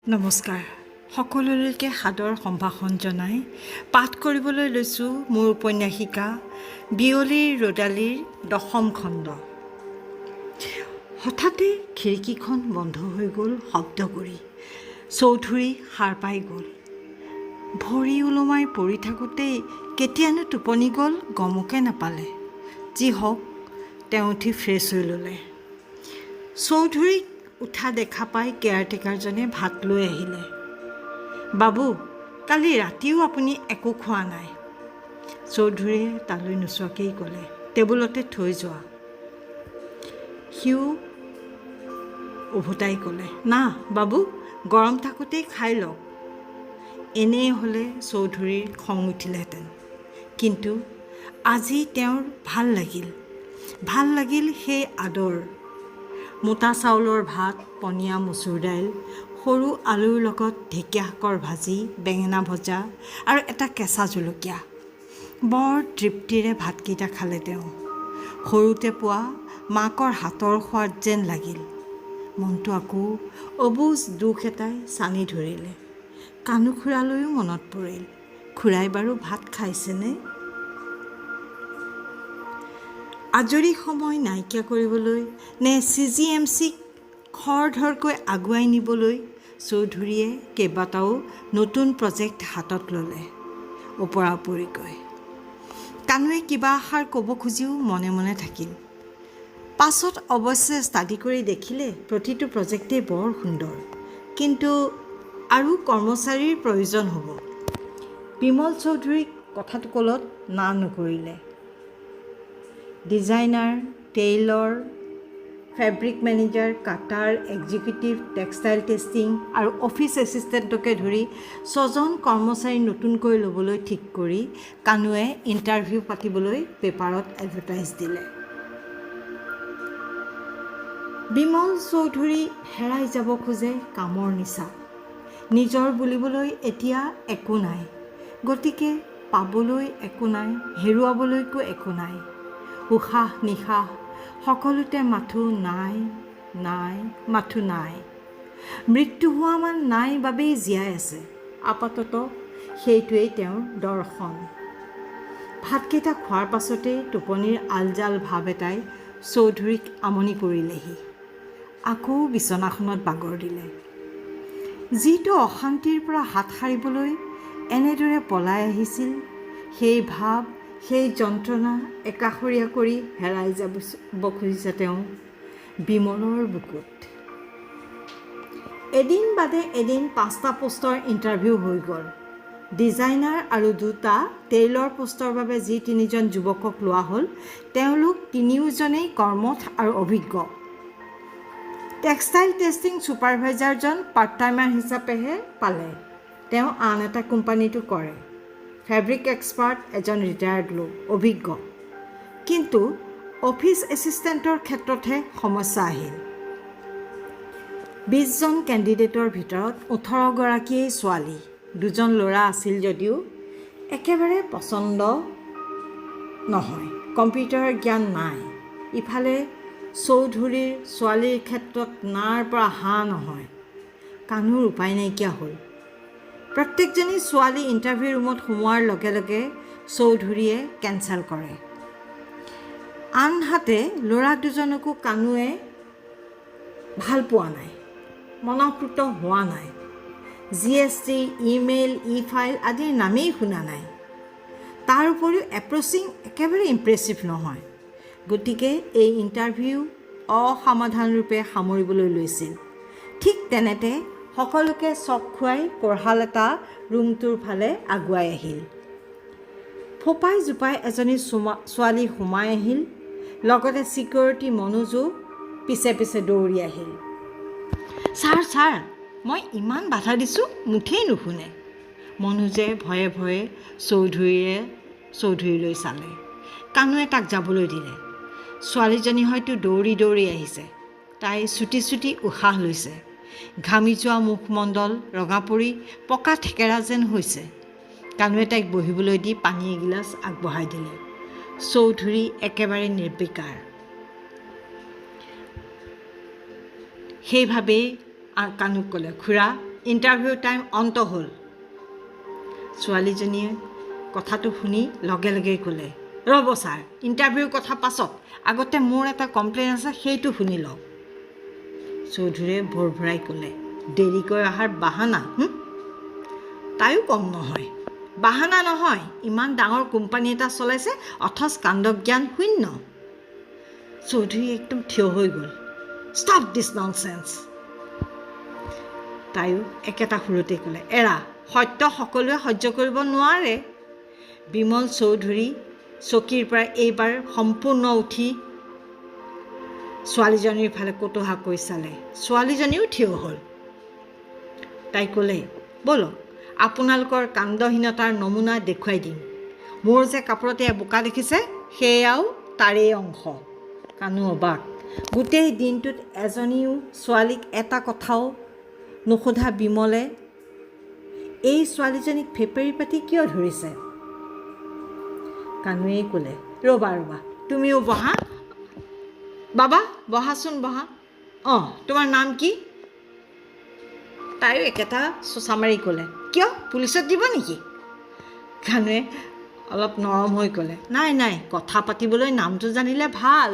নমস্কাৰ সকলোলৈকে সাদৰ সম্ভাষণ জনাই পাঠ কৰিবলৈ লৈছোঁ মোৰ উপন্যাসিকা বিয়লিৰ ৰ'দালিৰ 10ম খণ্ড। হঠাতে খিৰিকীখন বন্ধ হৈ গ'ল শব্দ কৰি। চৌধুৰী সাৰ পাই গ'ল। ভৰি ওলোমাই পৰি থাকোঁতেই কেতিয়ানো টোপনি গ'ল গমকে নাপালে। যি হওক তেওঁ উঠি ফ্ৰেছ হৈ ল'লে। চৌধুৰীক উঠা দেখা পাই কেয়াৰটেকাৰজনে ভাত লৈ আহিলে। বাবু, কালি ৰাতিও আপুনি একো খোৱা নাই। চৌধুৰীয়ে তালৈ নোচোৱাকেই ক'লে, টেবুলতে থৈ যোৱা। সিও উভতাই ক'লে, না বাবু, গৰম থাকোঁতেই খাই লওক। এনেই হ'লে চৌধুৰীৰ খং উঠিলেহেঁতেন, কিন্তু আজি তেওঁৰ ভাল লাগিল সেই আদৰ। মোটা চাউলৰ ভাত, পনীয়া মচুৰ দাইল, সৰু আলুৰ লগত ঢেকীয়া শাকৰ ভাজি, বেঙেনা ভজা আৰু এটা কেঁচা জলকীয়া। বৰ তৃপ্তিৰে ভাতকেইটা খালে তেওঁ। সৰুতে পোৱা মাকৰ হাতৰ সোৱাদ যেন লাগিল। মনটো আকৌ অবুজ দুখ এটাই চানি ধৰিলে। কানু খুৰালৈও মনত পৰিল। খুৰাই বাৰু ভাত খাইছেনে? আজৰি সময় নাইকিয়া কৰিবলৈ নে CGMCক খৰধৰকৈ আগুৱাই নিবলৈ চৌধুৰীয়ে কেইবাটাও নতুন প্ৰজেক্ট হাতত ল'লে। ওপৰা ওপৰিকৈ কানুৱে কিবা এষাৰ ক'ব খুজিও মনে মনে থাকিল। পাছত অৱশ্যে ষ্টাডি কৰি দেখিলে প্ৰতিটো প্ৰজেক্টেই বৰ সুন্দৰ, কিন্তু আৰু কৰ্মচাৰীৰ প্ৰয়োজন হ'ব। বিমল চৌধুৰীক কথাটো ক'লত না নকৰিলে। ডিজাইনাৰ, টেইলৰ, ফেব্ৰিক মেনেজাৰ, কাটাৰ, এক্সিকিউটিভ, টেক্সটাইল টেষ্টিং আৰু অফিচ এছিষ্টেণ্টকে ধৰি 6জন কৰ্মচাৰী নতুনকৈ ল'বলৈ ঠিক কৰি কানুৱে ইণ্টাৰভিউ পাতিবলৈ পেপাৰত এডভাৰটাইজ দিলে। বিমল চৌধুৰী হেৰাই যাব খোজে কামৰ নিচা। নিজৰ বুলিবলৈ এতিয়া একো নাই, গতিকে পাবলৈ একো নাই, হেৰুৱাবলৈকো একো নাই। উশাহ নিশাহ সকলোতে মাথো নাই। মৃত্যু হোৱামান নাই বাবেই জীয়াই আছে। আপাততঃ সেইটোৱেই তেওঁৰ দৰ্শন। ভাতকেইটা খোৱাৰ পাছতেই টোপনিৰ আলজাল ভাৱ এটাই চৌধুৰীক আমনি কৰিলেহি। আকৌ বিচনাখনত বাগৰ দিলে। যিটো অশান্তিৰ পৰা হাত সাৰিবলৈ এনেদৰে পলাই আহিছিল, সেই ভাৱ, সেই যন্ত্ৰণা একাষৰীয়া কৰি হেৰাই যাব খুজিছে তেওঁ বিমলৰ বুকুত। এদিন বাদে এদিন 5টা পোষ্টৰ ইণ্টাৰভিউ হৈ গ'ল। ডিজাইনাৰ আৰু 2টা টেইলৰ পোষ্টৰ বাবে যি 3জন যুৱকক লোৱা হ'ল, তেওঁলোক তিনিওজনেই কৰ্মঠ আৰু অভিজ্ঞ। টেক্সটাইল টেষ্টিং ছুপাৰভাইজাৰজন পাৰ্ট টাইমাৰ হিচাপেহে পালে। তেওঁ আন এটা কোম্পানীতো কৰে। ফেব্ৰিক এক্সপাৰ্ট এজন ৰিটায়াৰ্ড লোক, অভিজ্ঞ। কিন্তু অফিচ এছিষ্টেণ্টৰ ক্ষেত্ৰতহে সমস্যা আহিল। 20জন কেণ্ডিডেটৰ ভিতৰত 18গৰাকীয়েই ছোৱালী। 2জন ল'ৰা আছিল যদিও একেবাৰে পচন্দ নহয়। কম্পিউটাৰৰ জ্ঞান নাই। ইফালে চৌধুৰীৰ ছোৱালীৰ ক্ষেত্ৰত নাৰ পৰা হাঁ নহয়। কানুৰ উপায় নাইকিয়া হ'ল। প্ৰত্যেকজনী ছোৱালী ইণ্টাৰভিউ ৰুমত সোমোৱাৰ লগে লগে চৌধুৰীয়ে কেঞ্চেল কৰে। আনহাতে ল'ৰা 2জনকো কানুৱে ভাল পোৱা নাই, মনঃপূত হোৱা নাই। GST, ইমেইল, ই-ফাইল আদিৰ নামেই শুনা নাই। তাৰ উপৰিও এপ্ৰ'চিং একেবাৰে ইম্প্ৰেছিভ নহয়। গতিকে এই ইণ্টাৰভিউ অসমাধানৰূপে সামৰিবলৈ লৈছিল। ঠিক তেনেতে সকলোকে চক খুৱাই কোঢ়াল এটা ৰুমটোৰ ফালে আগুৱাই আহিল। ফোপাই জোপাই এজনী ছোৱালী সোমাই আহিল। লগতে ছিকিউৰিটি মনোজো পিছে পিছে দৌৰি আহিল। ছাৰ, মই ইমান বাধা দিছোঁ, মুঠেই নুশুনে। মনোজে ভয়ে ভয়ে চৌধুৰীলৈ চালে। কানুৱে তাক যাবলৈ দিলে। ছোৱালীজনী হয়তো দৌৰি দৌৰি আহিছে। তাই চুটি চুটি উশাহ লৈছে। ঘামি যোৱা মুখমণ্ডল ৰঙা পৰি পকা থেকেৰা যেন হৈছে। কানুৱে তাইক বহিবলৈ দি পানী এগিলাচ আগবঢ়াই দিলে। চৌধুৰী একেবাৰে নিৰ্বিকাৰ। সেইভাৱেই কানুক ক'লে, খুৰা ইণ্টাৰভিউ টাইম অন্ত হ'ল। ছোৱালীজনীয়ে কথাটো শুনি লগে লগেই ক'লে, ৰ'ব ছাৰ, ইণ্টাৰভিউৰ কথা পাছত, আগতে মোৰ এটা কমপ্লেইন আছে, সেইটো শুনি লওক। চৌধুৰীয়ে ভৰ ভৰাই ক'লে, দেৰিকৈ অহাৰ বাহানা। তাইও কম নহয়, বাহানা নহয়, ইমান ডাঙৰ কোম্পানী এটা চলাইছে, অথচ কাণ্ডজ্ঞান শূন্য। চৌধুৰী একদম থিয় হৈ গ'ল। ষ্টপ দিছ ননচেন্স। তাইও একেটা সুৰতে ক'লে, এৰা, সত্য সকলোৱে সহ্য কৰিব নোৱাৰে। বিমল চৌধুৰী চকীৰ পৰা এইবাৰ সম্পূৰ্ণ উঠি ছোৱালীজনীৰ ফালে কটুহাকৈ চালে। ছোৱালীজনীও থিয় হ'ল। তাই ক'লে, ব'লক, আপোনালোকৰ কাণ্ডহীনতাৰ নমুনা দেখুৱাই দিম। মোৰ যে কাপোৰতে বোকা দেখিছে, সেয়াও তাৰেই অংশ। কানু অবাক। গোটেই দিনটোত এজনীও ছোৱালীক এটা কথাও নুসোধা বিমলে এই ছোৱালীজনীক ফেপেৰি পাতি কিয় ধৰিছে? কানুৱে ক'লে, ৰ'বা, তুমিও বহা। বাবা, বহাচোন, বহা। অঁ, তোমাৰ নাম কি? তাইও একেটা চোচা মাৰি ক'লে, কিয়, পুলিচত দিব নেকি? কানুৱে অলপ নৰম হৈ ক'লে, নাই, কথা পাতিবলৈ নামটো জানিলে ভাল।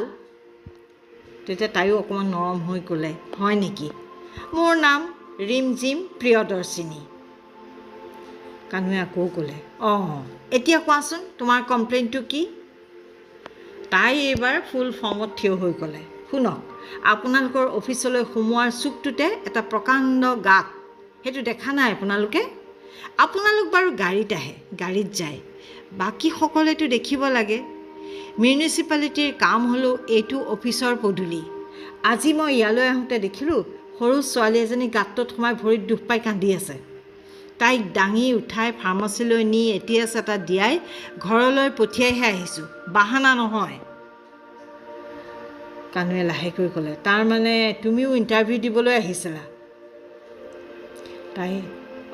তেতিয়া তাইও অকণমান নৰম হৈ ক'লে, হয় নেকি? মোৰ নাম ৰিমজিম প্ৰিয়দৰ্শিনী। কানুৱে আকৌ ক'লে, অঁ, এতিয়া কোৱাচোন তোমাৰ কমপ্লেইনটো কি? তাই এইবাৰ ফুল ফৰ্মত থিয় হৈ ক'লে, শুনক, আপোনালোকৰ অফিচলৈ সোমোৱাৰ চুকটোতে এটা প্ৰকাণ্ড গাঁত, সেইটো দেখা নাই আপোনালোকে? আপোনালোক বাৰু গাড়ীত আহে, গাড়ীত যায়, বাকীসকলেতো দেখিব লাগে। মিউনিচিপালিটিৰ কাম হ'লেও এইটো অফিচৰ পদূলি। আজি মই ইয়ালৈ আহোঁতে দেখিলোঁ সৰু ছোৱালী এজনী গাঁতটোত সোমাই ভৰিত দুখ পাই কান্দি আছে। তাইক দাঙি উঠাই ফাৰ্মাচীলৈ নি এটিএছ এটা দিয়াই ঘৰলৈ পঠিয়াইহে আহিছোঁ, বাহানা নহয়। কানুৱে লাহেকৈ ক'লে, তাৰমানে তুমিও ইণ্টাৰভিউ দিবলৈ আহিছিলা? তাই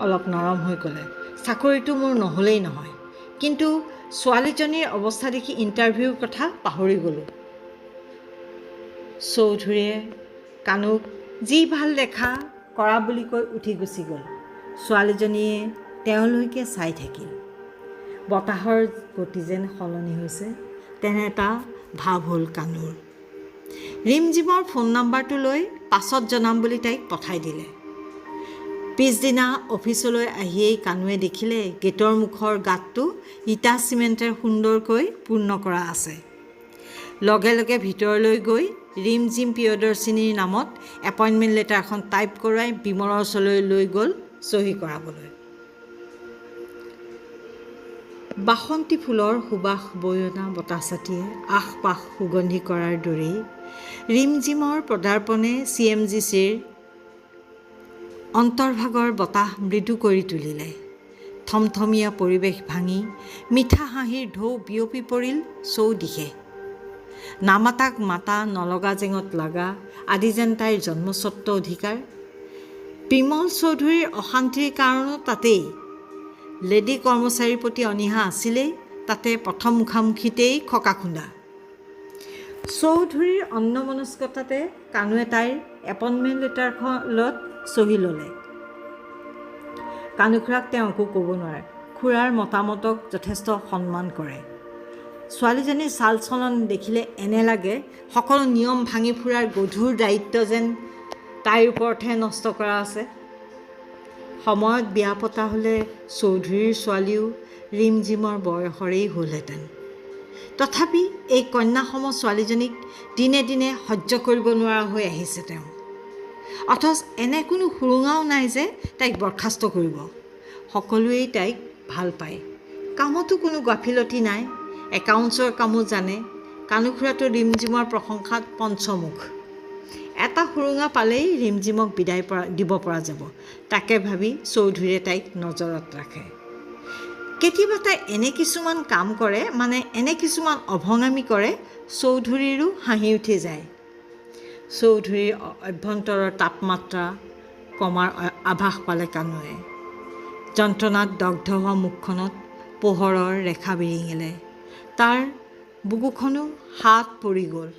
অলপ নৰম হৈ ক'লে, চাকৰিটো মোৰ নহ'লেই নহয়, কিন্তু ছোৱালীজনীৰ অৱস্থা দেখি ইণ্টাৰভিউৰ কথা পাহৰি গ'লোঁ। চৌধুৰীয়ে কানুক যি ভাল দেখা কৰা বুলি কৈ উঠি গুচি গ'ল। ছোৱালীজনীয়ে তেওঁলৈকে চাই থাকিল। বতাহৰ গতি যেন সলনি হৈছে, তেনে এটা ভাৱ হ'ল কানুৰ। ৰিমজিমৰ ফোন নম্বৰটো লৈ পাছত জনাম বুলি তাইক পঠাই দিলে। পিছদিনা অফিচলৈ আহিয়েই কানুৱে দেখিলে গেটৰ মুখৰ গাঁতটো ইটা চিমেণ্টেৰে সুন্দৰকৈ পূৰ্ণ কৰা আছে। লগে লগে ভিতৰলৈ গৈ ৰিমজিম প্ৰিয়দৰ্শিনীৰ নামত এপইণ্টমেণ্ট লেটাৰ এখন টাইপ কৰোৱাই বিমলৰ ওচৰলৈ লৈ গ'ল চহী কৰাবলৈ। বাসন্তী ফুলৰ সুবাস বৈ অনা বতাহচাতিয়ে আশপাশ সুগন্ধি কৰাৰ দৰেই ৰিমজিমৰ পদাৰ্পণে CMGCৰ অন্তৰ্ভাগৰ বতাহ মৃদু কৰি তুলিলে। থমথমীয়া পৰিৱেশ ভাঙি মিঠা হাঁহিৰ ঢৌ বিয়পি পৰিল চৌদিশে। নামাতাক মাতা, নলগা জেঙত লাগা আদি যেন তাইৰ জন্মস্বত্ব অধিকাৰ। বিমল চৌধুৰীৰ অশান্তিৰ কাৰণো তাতেই। লেডি কৰ্মচাৰীৰ প্ৰতি অনীহা আছিলেই, তাতে প্ৰথম মুখামুখিতেই খকা খুন্দা। চৌধুৰীৰ অন্যমনস্কতাতে কানুৱে তাইৰ এপইণ্টমেণ্ট লেটাৰখনত চহী ল'লে। কানুখুৰাক তেওঁ একো ক'ব নোৱাৰে, খুৰাৰ মতামতক যথেষ্ট সন্মান কৰে। ছোৱালীজনীৰ চাল চলন দেখিলে এনে লাগে সকলো নিয়ম ভাঙি ফুৰাৰ গধুৰ দায়িত্ব যেন তাইৰ ওপৰতহে নষ্ট কৰা আছে। সময়ত বিয়া পতা হ'লে চৌধুৰীৰ ছোৱালীও ৰিমজিমৰ বয়সৰেই হ'লহেঁতেন। তথাপি এই কন্যাসম ছোৱালীজনীক দিনে দিনে সহ্য কৰিব নোৱাৰা হৈ আহিছে তেওঁ। অথচ এনে কোনো সুৰুঙাও নাই যে তাইক বৰখাস্ত কৰিব। সকলোৱেই তাইক ভাল পায়, কামতো কোনো গাফিলতি নাই, একাউণ্টছৰ কামো জানে। কানুখুৰাটো ৰিমজিমৰ প্ৰশংসাত পঞ্চমুখ। এটা সুৰুঙা পালেই ৰিমজিমক বিদায় দিব পৰা যাব, তাকে ভাবি চৌধুৰীয়ে তাইক নজৰত ৰাখে। কেতিয়াবা তাই এনে কিছুমান কাম কৰে, এনে কিছুমান অভঙামী কৰে, চৌধুৰীৰো হাঁহি উঠি যায়। চৌধুৰীৰ অভ্যন্তৰৰ তাপমাত্ৰা কমাৰ আভাস পালে কানুৱে। যন্ত্ৰণাত দগ্ধ হোৱা মুখখনত পোহৰৰ ৰেখা বিৰিঙিলে। তাৰ বুকুখনো হাত পৰি গ'ল।